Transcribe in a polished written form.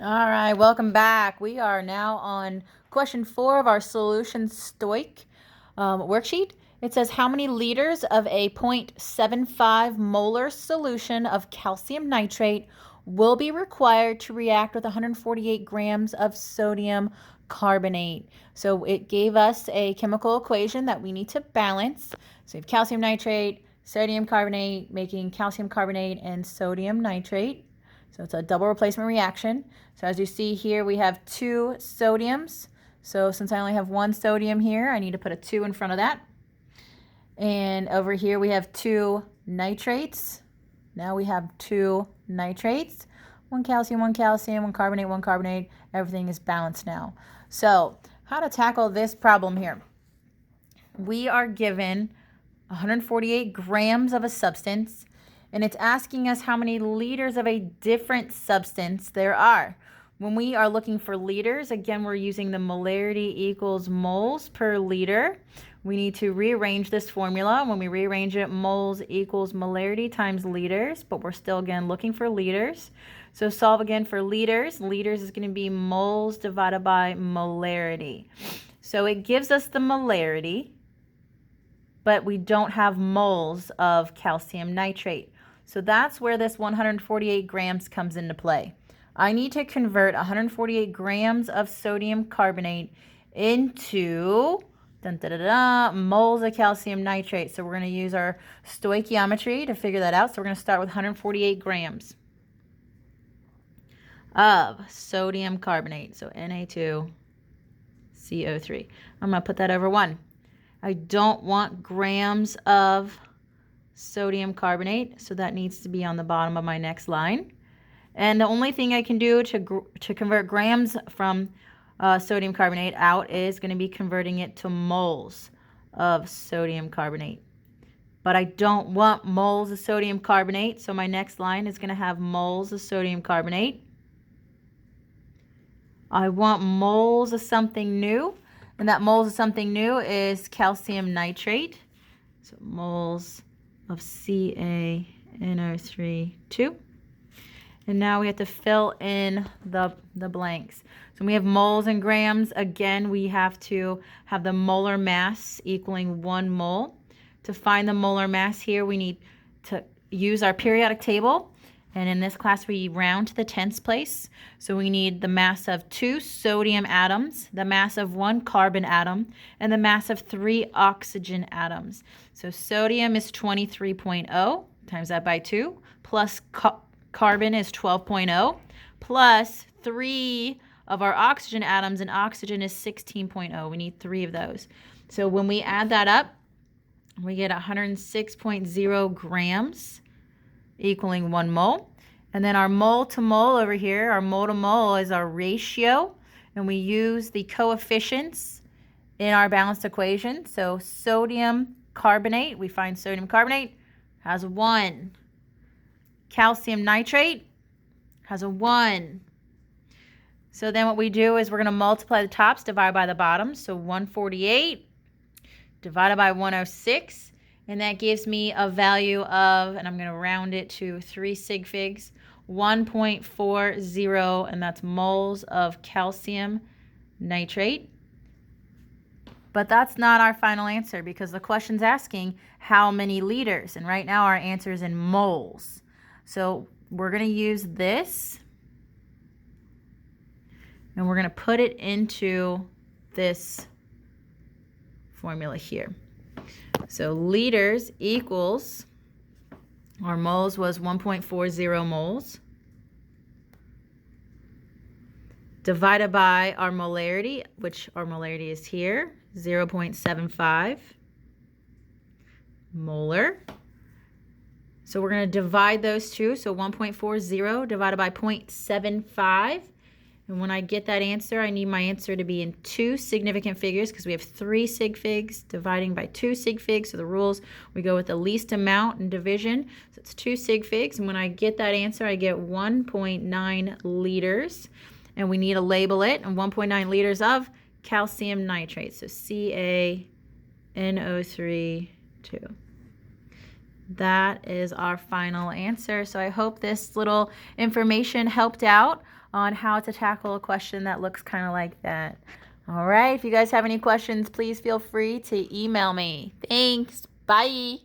All right, welcome back. We are now on question 4 of our solution stoich worksheet. It says how many liters of a 0.75 molar solution of calcium nitrate will be required to react with 148 grams of sodium carbonate. So it gave us a chemical equation that we need to balance. So we have calcium nitrate, sodium carbonate, making calcium carbonate and sodium nitrate. So it's a double replacement reaction. So as you see here, we have 2 sodiums. So since I only have 1 sodium here, I need to put a 2 in front of that. And over here we have 2 nitrates. Now we have 2 nitrates. 1 calcium, 1 calcium, 1 carbonate, 1 carbonate. Everything is balanced now. So how to tackle this problem here? We are given 148 grams of a substance, and it's asking us how many liters of a different substance there are. When we are looking for liters, again, we're using the molarity equals moles per liter. We need to rearrange this formula. When we rearrange it, moles equals molarity times liters, but we're still, again, looking for liters. So solve again for liters. Liters is going to be moles divided by molarity. So it gives us the molarity, but we don't have moles of calcium nitrate. So that's where this 148 grams comes into play. I need to convert 148 grams of sodium carbonate into moles of calcium nitrate. So we're going to use our stoichiometry to figure that out. So we're going to start with 148 grams of sodium carbonate. So Na2CO3. I'm going to put that over 1. I don't want grams of sodium carbonate, so that needs to be on the bottom of my next line. And the only thing I can do to convert grams from sodium carbonate out is going to be converting it to moles of sodium carbonate. But I don't want moles of sodium carbonate, so my next line is going to have moles of sodium carbonate. I want moles of something new, and that moles of something new is calcium nitrate. So moles of CaNO3 2. And now we have to fill in the blanks. So when we have moles and grams, again, we have to have the molar mass equaling 1 mole. To find the molar mass here, we need to use our periodic table. And in this class, we round to the tenths place. So we need the mass of 2 sodium atoms, the mass of 1 carbon atom, and the mass of 3 oxygen atoms. So sodium is 23.0, times that by 2, plus carbon is 12.0, plus 3 of our oxygen atoms, and oxygen is 16.0. We need 3 of those. So when we add that up, we get 106.0 grams, equaling 1 mole. And then our mole to mole over here, our mole to mole is our ratio, and we use the coefficients in our balanced equation. So sodium carbonate, we find sodium carbonate has 1. Calcium nitrate has a 1. So then what we do is we're going to multiply the tops, divide by the bottoms. So 148 divided by 106. And that gives me a value of, and I'm going to round it to 3 sig figs, 1.40, and that's moles of calcium nitrate. But that's not our final answer because the question's asking how many liters, and right now our answer is in moles. So we're going to use this, and we're going to put it into this formula here. So liters equals, our moles was 1.40 moles, divided by our molarity, which our molarity is here, 0.75 molar. So we're going to divide those two. So 1.40 divided by 0.75. And when I get that answer, I need my answer to be in 2 significant figures because we have 3 sig figs dividing by 2 sig figs. So the rules, we go with the least amount in division. So it's 2 sig figs. And when I get that answer, I get 1.9 liters. And we need to label it. And 1.9 liters of calcium nitrate. So CaNO3 2. That is our final answer. So I hope this little information helped out. on how to tackle a question that looks kind of like that. All right, if you guys have any questions, please feel free to email me. Thanks. Bye.